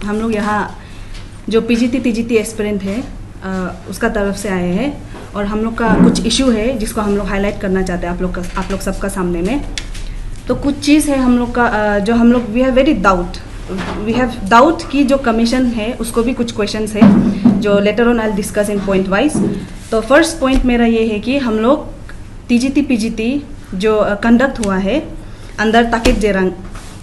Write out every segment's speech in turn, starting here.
हम लोग यहाँ जो पीजीटी टीजीटी एस्पिरेंट है उसका तरफ से आए हैं और हम लोग का कुछ इशू है जिसको हम लोग हाईलाइट करना चाहते हैं आप लोग सबका सामने में। तो कुछ चीज़ है हम लोग का जो हम लोग वी हैव डाउट कि जो कमीशन है उसको भी कुछ क्वेश्चंस है जो later on I discuss in point wise. तो फर्स्ट पॉइंट मेरा ये है कि हम लोग टीजीटी पीजीटी जो कंडक्ट हुआ है अंदर ताकित जेरंग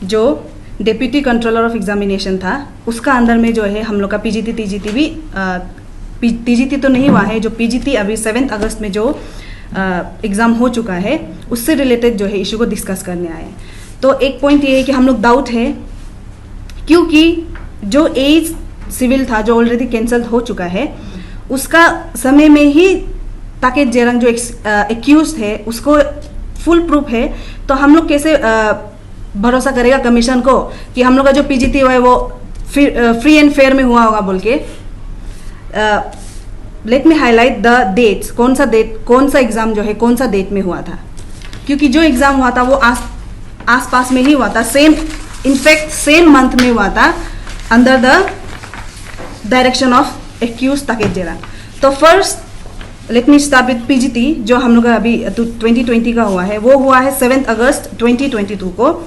जो डेप्यूटी कंट्रोलर ऑफ एग्जामिनेशन था उसका अंदर में जो है हम लोग का पीजीटी टीजीटी भी टीजीटी तो नहीं हुआ है, जो पीजीटी अभी 7 अगस्त में जो एग्ज़ाम हो चुका है उससे रिलेटेड जो है इशू को डिस्कस करने आए। तो एक पॉइंट ये है कि हम लोग डाउट है क्योंकि जो एज सिविल था जो ऑलरेडी कैंसल हो चुका है उसका समय में ही ताकित जेरंग जो एक्यूज है उसको फुल प्रूफ है। तो हम लोग कैसे भरोसा करेगा कमीशन को कि हम लोग का जो पीजीटी हुआ है वो फ्री एंड फेयर में हुआ होगा बोल के। Let me highlight the dates, कौन सा एग्ज़ाम जो है कौन सा डेट में हुआ था, क्योंकि जो एग्ज़ाम हुआ था वो आस पास में ही हुआ था, इनफैक्ट सेम मंथ में हुआ था अंडर द डायरेक्शन ऑफ एक्यूज ताकित जेरंग। तो first let me start with PGT जो हम लोग का अभी 2020 का हुआ है वो हुआ है 7 अगस्त 2022 को।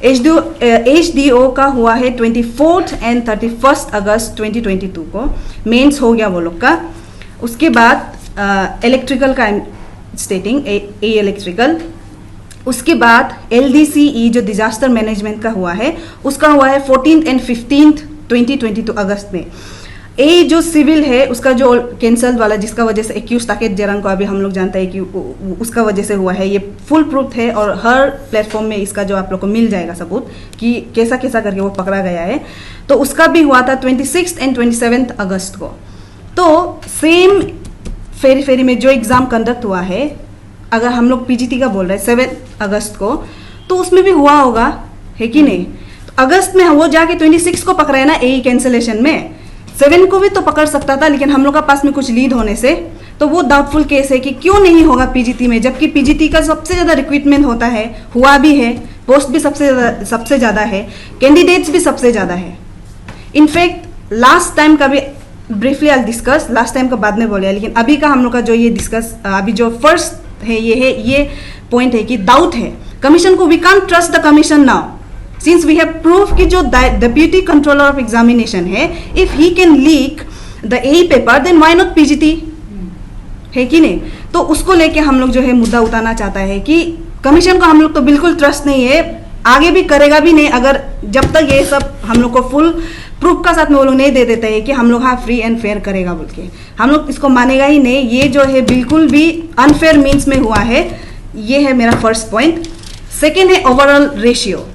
एचडीओ का हुआ है 24 एंड 31 अगस्त 2022 को, मेंस हो गया वो लोग का। उसके बाद इलेक्ट्रिकल का स्टेटिंग ए इलेक्ट्रिकल, उसके बाद एलडीसीई जो डिजास्टर मैनेजमेंट का हुआ है उसका हुआ है 14 एंड 15 2022 अगस्त में। ए जो सिविल है उसका जो कैंसल वाला जिसका वजह से एक्यूज ताकित जेरंग को अभी हम लोग जानते हैं कि उसका वजह से हुआ है, ये फुल प्रूफ है और हर प्लेटफॉर्म में इसका जो आप लोग को मिल जाएगा सबूत कि कैसा कैसा करके वो पकड़ा गया है। तो उसका भी हुआ था 26 एंड 27 अगस्त को। तो सेम फेरी में जो एग्ज़ाम कंडक्ट हुआ है अगर हम लोग पीजीटी का बोल रहे हैं 7 अगस्त को तो उसमें भी हुआ होगा, है कि नहीं। तो अगस्त में वो जाके 26 को पकड़ा है ना ए कैंसिलेशन में, 7 को भी तो पकड़ सकता था लेकिन हम लोग का पास में कुछ लीड होने से तो वो डाउटफुल केस है कि क्यों नहीं होगा पीजीटी में, जबकि पीजीटी का सबसे ज़्यादा रिक्रूटमेंट होता है, हुआ भी है, पोस्ट भी सबसे ज़्यादा है, कैंडिडेट्स भी सबसे ज़्यादा है। इनफैक्ट लास्ट टाइम का भी briefly I discuss, last time का बाद में बोले, लेकिन अभी का हम लोग का जो ये डिस्कस अभी जो फर्स्ट है ये पॉइंट है कि डाउट है कमीशन को। We can't trust the commission now since we have proof कि जो डेप्यूटी कंट्रोलर ऑफ एग्जामिनेशन है if he can leak the A paper then why not PGT, है कि नहीं। तो उसको लेके हम लोग जो है मुद्दा उठाना चाहता है कि कमीशन को हम लोग तो बिल्कुल ट्रस्ट नहीं है, आगे भी करेगा भी नहीं अगर जब तक ये सब हम लोग को फुल प्रूफ का साथ में वो लोग नहीं दे देते हैं कि हम लोग हाँ फ्री एंड फेयर करेगा बोल के, हम लोग इसको मानेगा ही नहीं। ये जो है बिल्कुल भी अनफेयर मीन्स में हुआ है, ये है मेरा फर्स्ट पॉइंट। सेकेंड है ओवरऑल रेशियो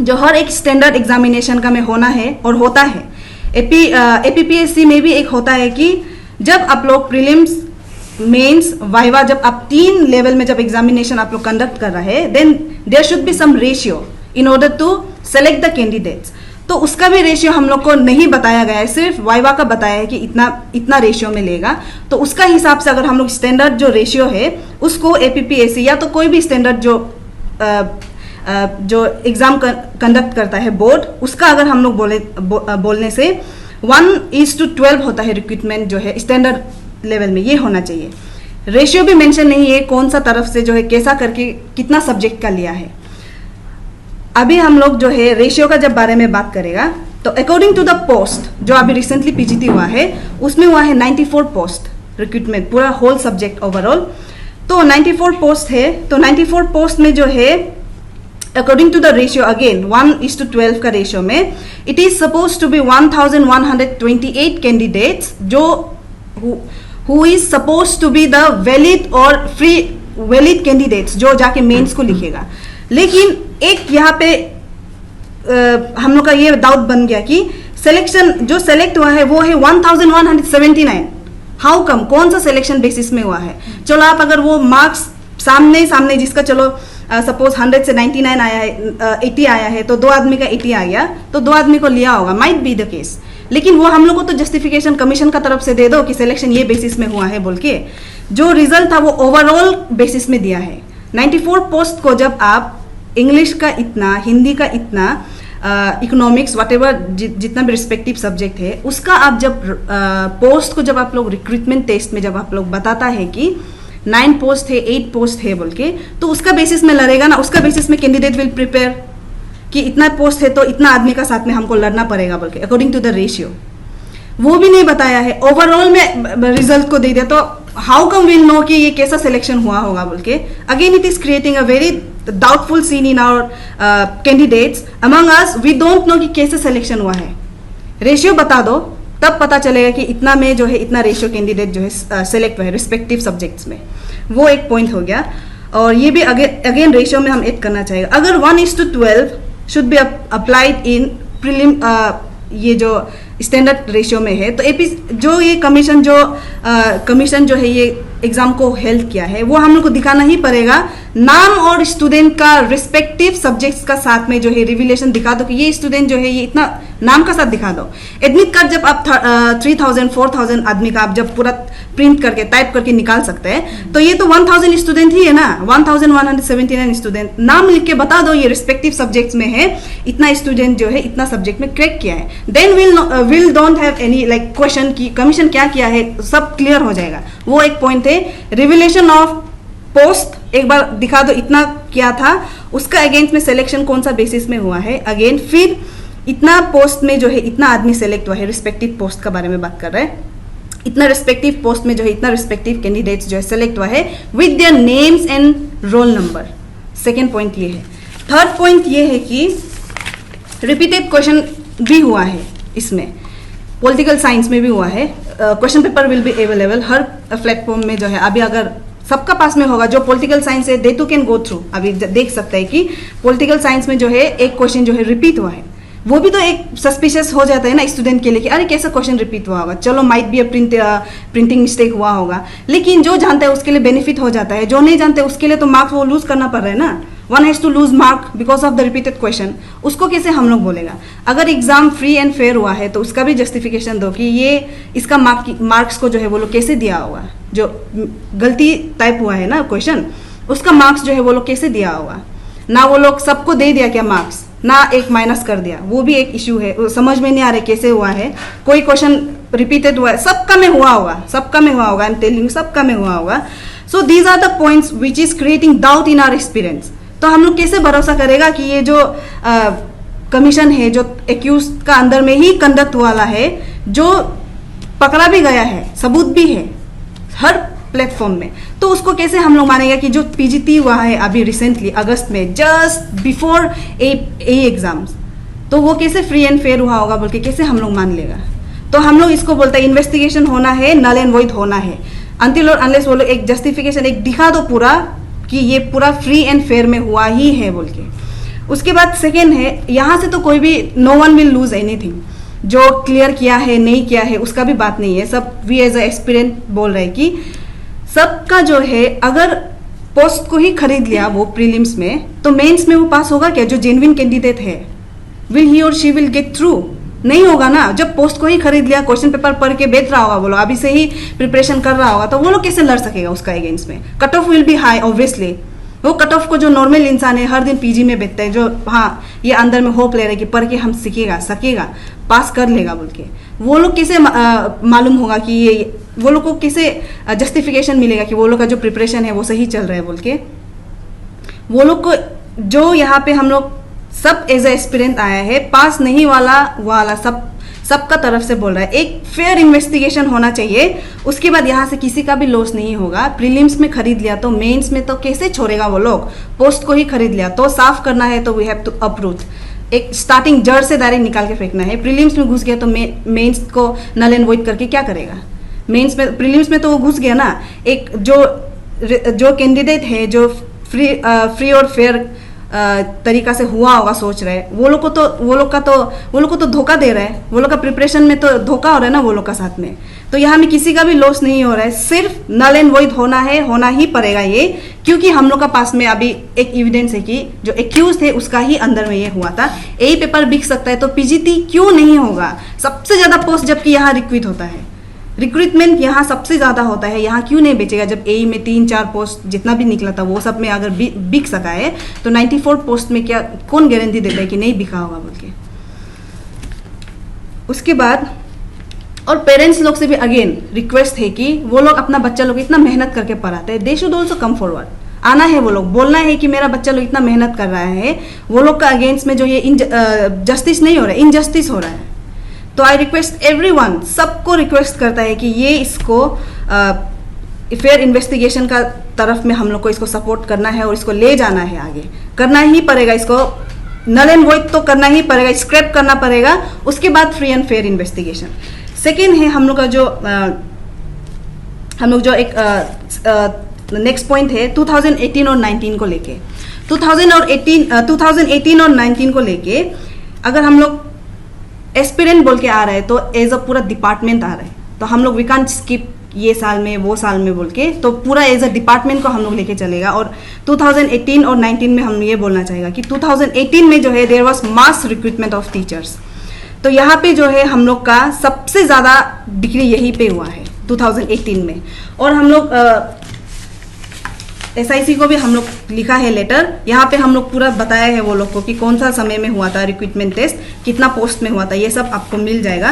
जो हर एक स्टैंडर्ड एग्जामिनेशन का में होना है और होता है। एपीपीएससी में भी एक होता है कि जब आप लोग प्रीलिम्स मेंस वाइवा जब आप 3 लेवल में जब एग्जामिनेशन आप लोग कंडक्ट कर रहे हैं then there should be some ratio in order to select the candidates. तो उसका भी रेशियो हम लोग को नहीं बताया गया है, सिर्फ वाइवा का बताया है कि इतना रेशियो में लेगा। तो उसका हिसाब से अगर हम लोग स्टैंडर्ड जो रेशियो है उसको एपीपीएससी या तो कोई भी स्टैंडर्ड जो एग्ज़ाम कंडक्ट करता है बोर्ड उसका अगर हम लोग बोलने से 1:12 होता है रिक्रूटमेंट जो है स्टैंडर्ड लेवल में, ये होना चाहिए। रेशियो भी मेंशन नहीं है कौन सा तरफ से जो है कैसा करके कितना सब्जेक्ट का लिया है। अभी हम लोग जो है रेशियो का जब बारे में बात करेगा तो अकॉर्डिंग टू द पोस्ट जो अभी रिसेंटली पीजीटी हुआ है उसमें हुआ है 94 पोस्ट रिक्रूटमेंट पूरा होल सब्जेक्ट ओवरऑल। तो 94 पोस्ट है, तो 94 पोस्ट में जो है according to the ratio again 1:12 का रेशियो में it is suppose to be 1128 candidates जो who is suppose to be the valid और फ्री वैलिड कैंडिडेट्स जो जाके मेंस को लिखेगा। लेकिन एक यहाँ पे हम लोग का ये डाउट बन गया कि सिलेक्शन जो सेलेक्ट हुआ है वो है 1179। हाउ कम, कौन सा सिलेक्शन बेसिस में हुआ है। चलो आप अगर वो मार्क्स सामने जिसका चलो सपोज 100 से 99 आया है 80 आया है तो 2 आदमी का 80 आ गया तो 2 आदमी को लिया होगा, माइट बी द केस। लेकिन वो हम लोग को तो जस्टिफिकेशन कमीशन का तरफ से दे दो कि सिलेक्शन ये बेसिस में हुआ है बोल के। जो रिजल्ट था वो ओवरऑल बेसिस में दिया है। 94 पोस्ट को जब आप इंग्लिश का इतना, हिंदी का इतना, इकोनॉमिक्स व्हाटएवर जितना भी रिस्पेक्टिव सब्जेक्ट है उसका आप जब पोस्ट को जब आप लोग रिक्रूटमेंट टेस्ट में जब आप लोग बताता है कि 9 पोस्ट है 8 पोस्ट है बोल के, तो उसका बेसिस में लड़ेगा ना, उसका बेसिस में कैंडिडेट विल प्रिपेयर कि इतना पोस्ट है तो इतना आदमी का साथ में हमको लड़ना पड़ेगा बोल के अकॉर्डिंग टू द रेशियो। वो भी नहीं बताया है, ओवरऑल में रिजल्ट को दे दिया, तो हाउ कम विल नो कि ये कैसा सिलेक्शन हुआ होगा बोल के। Again it is creating a very doubtful scene in our candidates among us. We don't know कि कैसे सिलेक्शन हुआ है। रेशियो बता दो तब पता चलेगा कि इतना में जो है इतना रेशियो कैंडिडेट जो है सेलेक्ट हुआ है रिस्पेक्टिव सब्जेक्ट्स में। वो एक पॉइंट हो गया। और ये भी अगेन रेशियो में हम ऐड करना चाहिए, अगर 1:12 should be applied in prelim, ये जो स्टैंडर्ड रेशियो में है, तो एपी जो ये कमीशन जो है ये एग्जाम को हेल्प किया है वो हम लोग को दिखाना ही पड़ेगा। नाम और स्टूडेंट का रिस्पेक्टिव सब्जेक्ट्स का साथ में जो है रिविलेशन दिखा दो कि ये स्टूडेंट जो है ये इतना नाम का साथ दिखा दो। एडमिट कार्ड जब आप 3000 4000 आदमी का आप जब पूरा प्रिंट करके टाइप करके निकाल सकते हैं, तो ये तो 1000 स्टूडेंट ही है ना, 1179 स्टूडेंट। नाम लिख के बता दो ये रिस्पेक्टिव सब्जेक्ट्स में है, इतना स्टूडेंट जो है इतना सब्जेक्ट में क्रैक किया है। Then will don't have any like question की कमीशन क्या किया है, सब क्लियर हो जाएगा। वो एक पॉइंट है। रिविलेशन ऑफ पोस्ट एक बार दिखा दो इतना क्या था, उसका अगेंस्ट में सिलेक्शन कौन सा बेसिस में हुआ है अगेन, फिर इतना पोस्ट में जो है इतना आदमी सेलेक्ट हुआ है, रिस्पेक्टिव पोस्ट का बारे में बात कर रहे हैं, इतना रिस्पेक्टिव पोस्ट में जो है इतना रिस्पेक्टिव कैंडिडेट्स जो है सेलेक्ट हुआ है with their names and roll number. Second point ये है। थर्ड पॉइंट ये है कि रिपीटेड क्वेश्चन भी हुआ है इसमें, पॉलिटिकल साइंस में भी हुआ है। Question paper will be available her platform में जो है। अभी अगर सबका पास में होगा जो पॉलिटिकल साइंस है दे टू कैन गो थ्रू। अभी देख सकते हैं कि पॉलिटिकल साइंस में जो है एक क्वेश्चन जो है रिपीट हुआ है, वो भी तो एक सस्पिशियस हो जाता है ना स्टूडेंट के लिए कि अरे कैसा क्वेश्चन रिपीट हुआ होगा। चलो माइट बी प्रिंटिंग मिस्टेक हुआ होगा, लेकिन जो जानता है उसके लिए बेनिफिट हो जाता है, जो नहीं जानते उसके लिए तो मार्क्स वो लूज करना पड़ रहा है ना। One has to lose mark because of the repeated question. उसको कैसे हम लोग बोलेगा? अगर एग्जाम फ्री एंड फेयर हुआ है तो उसका भी जस्टिफिकेशन दो कि ये इसका मार्क्स को जो है वो लोग कैसे दिया होगा, जो गलती टाइप हुआ है ना क्वेश्चन उसका मार्क्स जो है वो लोग कैसे दिया होगा। ना वो लोग सबको दे दिया क्या मार्क्स, ना एक माइनस कर दिया, वो भी एक इश्यू है। समझ में नहीं आ रहा कैसे हुआ है, कोई क्वेश्चन रिपीटेड हुआ है, सबका में हुआ होगा, सबका में हुआ होगा, आई एम टेलिंग, सबका में हुआ होगा। So these are the points which is creating doubt in our experience. तो हम लोग कैसे भरोसा करेगा कि ये जो कमीशन है जो एक्यूज का अंदर में ही कंडक्ट वाला है, जो पकड़ा भी गया है, सबूत भी है हर प्लेटफॉर्म में, तो उसको कैसे हम लोग मानेगा कि जो पीजीटी हुआ है अभी रिसेंटली अगस्त में जस्ट बिफोर ए एग्जाम्स, तो वो कैसे फ्री एंड फेयर हुआ होगा बोल के कैसे हम लोग मान लेगा। तो हम लोग इसको बोलते हैं इन्वेस्टिगेशन होना है, नल एंड वॉइड होना है, अनटिल और अनलेस वो लोग एक जस्टिफिकेशन एक दिखा दो पूरा कि ये पूरा फ्री एंड फेयर में हुआ ही है बोल के। उसके बाद सेकेंड है, यहाँ से तो कोई भी no one will lose anything, जो क्लियर किया है नहीं किया है उसका भी बात नहीं है। सब वी एज अ एक्सपीरियंस बोल रहे हैं कि सबका जो है अगर पोस्ट को ही खरीद लिया वो प्रीलिम्स में, तो मेंस में वो पास होगा क्या? जो जेन्युइन कैंडिडेट है विल ही और शी विल गेट थ्रू? नहीं होगा ना। जब पोस्ट को ही खरीद लिया, क्वेश्चन पेपर पढ़ के बैठ रहा होगा, बोलो अभी से ही प्रिपरेशन कर रहा होगा, तो वो लोग कैसे लड़ सकेगा उसका अगेंस्ट में? Cut off will be high obviously. वो कट ऑफ को जो नॉर्मल इंसान है हर दिन पीजी में बैठता है, जो हाँ ये अंदर में होप ले रहे कि पढ़ के हम सकेगा पास कर लेगा बोल के, वो लोग कैसे मालूम होगा कि ये, वो लोग को कैसे जस्टिफिकेशन मिलेगा कि वो लोग का जो प्रिपरेशन है वो सही चल रहा है बोल के? वो लोग को जो यहाँ पे हम लोग सब एज ए एक्सपीरियंस आया है, पास नहीं वाला सबका तरफ से बोल रहा है। एक फेयर इन्वेस्टिगेशन होना चाहिए, उसके बाद यहाँ से किसी का भी लॉस नहीं होगा। प्रीलिम्स में खरीद लिया तो मेंस में तो कैसे छोड़ेगा वो लोग? पोस्ट को ही खरीद लिया तो साफ करना है, तो वी हैव टू अप्रूव। एक स्टार्टिंग जड़ से डायरेक्ट निकाल के फेंकना है। प्रीलिम्स में घुस गया तो मेंस को नल एंड वॉइड करके क्या करेगा? मेंस में, प्रीलिम्स में तो वो घुस गया ना। एक जो कैंडिडेट है जो फ्री और फेयर तरीका से हुआ होगा सोच रहे, वो लोग को तो धोखा दे रहा है, वो लोग का प्रिपरेशन में तो धोखा हो रहा है ना वो लोग का साथ में। तो यहाँ में किसी का भी लॉस नहीं हो रहा है, सिर्फ नल एंड वॉइड होना ही पड़ेगा ये, क्योंकि हम लोग का पास में अभी एक एविडेंस है कि जो एक्यूज थे उसका ही अंदर में ये हुआ था। यही पेपर बिक सकता है तो पीजीटी क्यों नहीं होगा? सबसे ज्यादा पोस्ट जबकि यहाँ रिक्विट होता है, रिक्रूटमेंट यहाँ सबसे ज़्यादा होता है, यहाँ क्यों नहीं बेचेगा जब एई में 3-4 पोस्ट जितना भी निकला था वो सब में अगर बिक सका है तो 94 पोस्ट में क्या कौन गारंटी देता है कि नहीं बिका होगा बोल के। उसके बाद और पेरेंट्स लोग से भी अगेन रिक्वेस्ट है कि वो लोग अपना बच्चा लोग इतना मेहनत करके पढ़ाते हैं, they should also come forward, आना है वो लोग, बोलना है कि मेरा बच्चा लोग इतना मेहनत कर रहा है, वो लोग का अगेंस्ट में जो ये जस्टिस नहीं हो रहा है, इनजस्टिस हो रहा है। तो आई रिक्वेस्ट एवरीवन, सबको रिक्वेस्ट करता है कि ये इसको फेयर इन्वेस्टिगेशन का तरफ में हम लोग को इसको सपोर्ट करना है और इसको ले जाना है आगे, करना ही पड़ेगा, इसको नल एंड वॉइड तो करना ही पड़ेगा, स्क्रैप करना पड़ेगा, उसके बाद free and fair investigation. Second है हम लोग का जो एक नेक्स्ट पॉइंट है 2018 और 19 को लेके। 2018 और 19 को लेके अगर हम लोग एस्पिरेंट बोल के आ रहे हैं तो एज अ पूरा डिपार्टमेंट आ रहा है, तो हम लोग वी कांट स्किप ये साल में वो साल में बोल के, तो पूरा एज अ डिपार्टमेंट को हम लोग लेके चलेगा। और 2018 और 19 में हम ये बोलना चाहेगा कि 2018 में जो है there was mass recruitment of teachers, तो यहाँ पे जो है हम लोग का सबसे ज़्यादा डिग्री यहीं पे हुआ है 2018 में। और हम लोग SIC को भी हम लोग लिखा है लेटर, यहाँ पे हम लोग पूरा बताया है वो लोग को कि कौन सा समय में हुआ था रिक्रूटमेंट टेस्ट, कितना पोस्ट में हुआ था, ये सब आपको मिल जाएगा।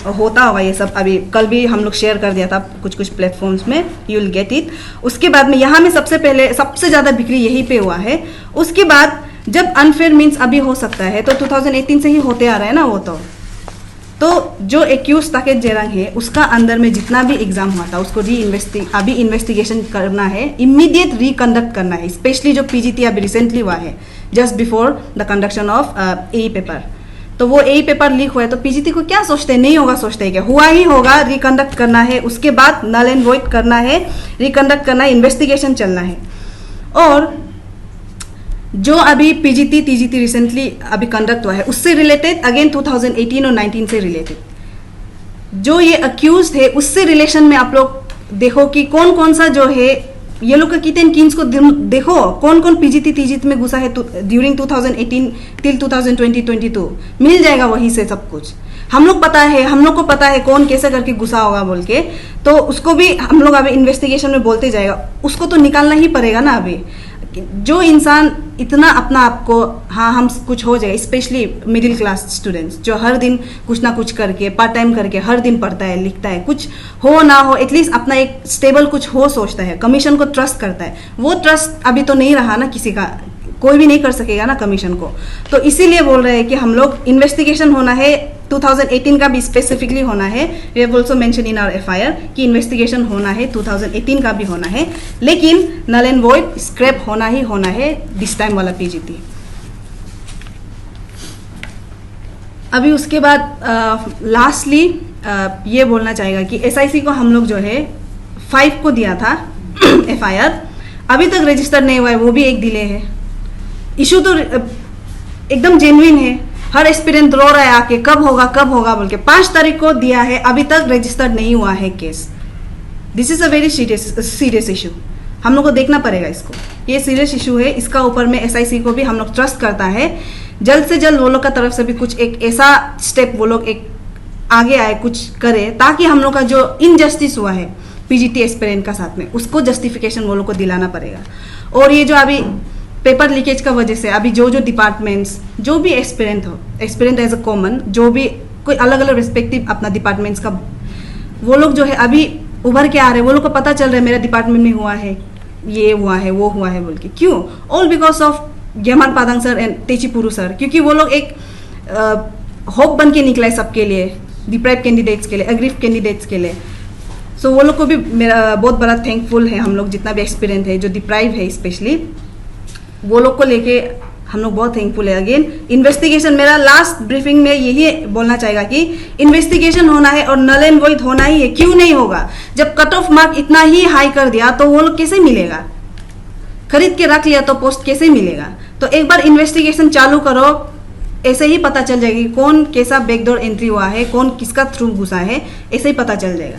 होता होगा ये सब, अभी कल भी हम लोग शेयर कर दिया था कुछ कुछ प्लेटफॉर्म्स में, यू विल गेट इट। उसके बाद में यहाँ में सबसे पहले सबसे ज़्यादा बिक्री यहीं पे हुआ है। उसके बाद जब अनफेयर मीन्स अभी हो सकता है तो 2018 से ही होते आ रहा है ना वो, तो जो एक्यूज ताकेत जेरंग है उसका अंदर में जितना भी एग्जाम हुआ था उसको अभी इन्वेस्टिगेशन करना है, इमीडिएट रिकंडक्ट करना है, स्पेशली जो PGT अभी रिसेंटली हुआ है just before the conduction of AE paper. तो वो AE पेपर लीक हुआ है तो PGT को क्या सोचते हैं, नहीं होगा सोचते हैं क्या, हुआ ही होगा, रिकंडक्ट करना है, उसके बाद नल एंड वॉइड करना है, रिकंडक्ट करना है, इन्वेस्टिगेशन चलना है। और जो अभी PGT TGT रिसेंटली अभी कंडक्ट हुआ है उससे रिलेटेड अगेन 2018 और 19 से रिलेटेड जो ये अक्यूज है उससे रिलेशन में आप लोग देखो कि कौन कौन सा जो है ये लोग का किट एंड किन्स को देखो, कौन कौन PGT TGT में घुसा है ड्यूरिंग 2018 टिल 2020-22 मिल जाएगा वहीं से सब कुछ। हम लोग को पता है कौन कैसे करके घुसा होगा बोल के, तो उसको भी हम लोग अभी इन्वेस्टिगेशन में बोलते जाएगा, उसको तो निकालना ही पड़ेगा ना। अभी जो इंसान इतना अपना आपको हाँ हम कुछ हो जाएगा, स्पेशली मिडिल क्लास स्टूडेंट्स जो हर दिन कुछ ना कुछ करके पार्ट टाइम करके हर दिन पढ़ता है लिखता है, कुछ हो ना हो एटलीस्ट अपना एक स्टेबल कुछ हो सोचता है, कमीशन को ट्रस्ट करता है, वो ट्रस्ट अभी तो नहीं रहा ना, किसी का कोई भी नहीं कर सकेगा ना कमीशन को। तो इसीलिए बोल रहे हैं कि हम लोग इन्वेस्टिगेशन होना है, 2018 का भी स्पेसिफिकली होना है, we have also mention in our FIR कि इन्वेस्टिगेशन होना है, 2018 का भी होना है, लेकिन नल एंड वॉइड स्क्रैप होना ही होना है दिस टाइम वाला PGT। अभी उसके बाद लास्टली ये बोलना चाहेगा कि SIC को हम लोग जो है 5 को दिया था FIR, अभी तक रजिस्टर नहीं हुआ है, वो भी एक डिले है। इशू तो एकदम जेन्युइन है, हर एस्पिरेंट रो रहा है आके कब होगा बोल के। 5 तारीख को दिया है, अभी तक रजिस्टर्ड नहीं हुआ है case. This is a very serious issue, हम लोग को देखना पड़ेगा इसको, ये सीरियस इशू है। इसका ऊपर में SIC को भी हम लोग ट्रस्ट करता है, जल्द से जल्द वो लोग का तरफ से भी कुछ एक ऐसा स्टेप वो लोग एक आगे आए, कुछ करे, ताकि हम लोग का जो इनजस्टिस हुआ है PGT एस्पिरेंट का साथ में उसको जस्टिफिकेशन वो लोग को दिलाना पड़ेगा। और ये जो अभी पेपर लीकेज का वजह से अभी जो डिपार्टमेंट्स जो भी एस्पिरेंट एज अ कॉमन, जो भी कोई अलग अलग रिस्पेक्टिव अपना डिपार्टमेंट्स का वो लोग जो है अभी उभर के आ रहे हैं, वो लोग को पता चल रहा है मेरा डिपार्टमेंट में हुआ है, ये हुआ है, वो हुआ है बोल के। क्यों? ऑल बिकॉज ऑफ गेमान पादंग सर एंड तेचीपुरु सर, क्योंकि वो लोग एक होप बन के निकला है सबके लिए, डिप्राइव कैंडिडेट्स के लिए, एग्रीव कैंडिडेट्स के लिए। सो वो लोग को भी मेरा बहुत बड़ा थैंकफुल है, हम लोग जितना भी एक्सपीरियंस है जो डिप्राइव है स्पेशली वो लोग को लेके हम लोग बहुत थैंकफुल है। अगेन इन्वेस्टिगेशन, मेरा लास्ट ब्रीफिंग में यही बोलना चाहेगा कि इन्वेस्टिगेशन होना है और नल एंड वॉइड होना ही है। क्यों नहीं होगा? जब कट ऑफ मार्क इतना ही हाई कर दिया तो वो लोग कैसे मिलेगा? खरीद के रख लिया तो पोस्ट कैसे मिलेगा? तो एक बार इन्वेस्टिगेशन चालू करो, ऐसे ही पता चल जाएगी कौन कैसा बैकडोर एंट्री हुआ है, कौन किसका थ्रू घुसा है, ऐसे ही पता चल जाएगा।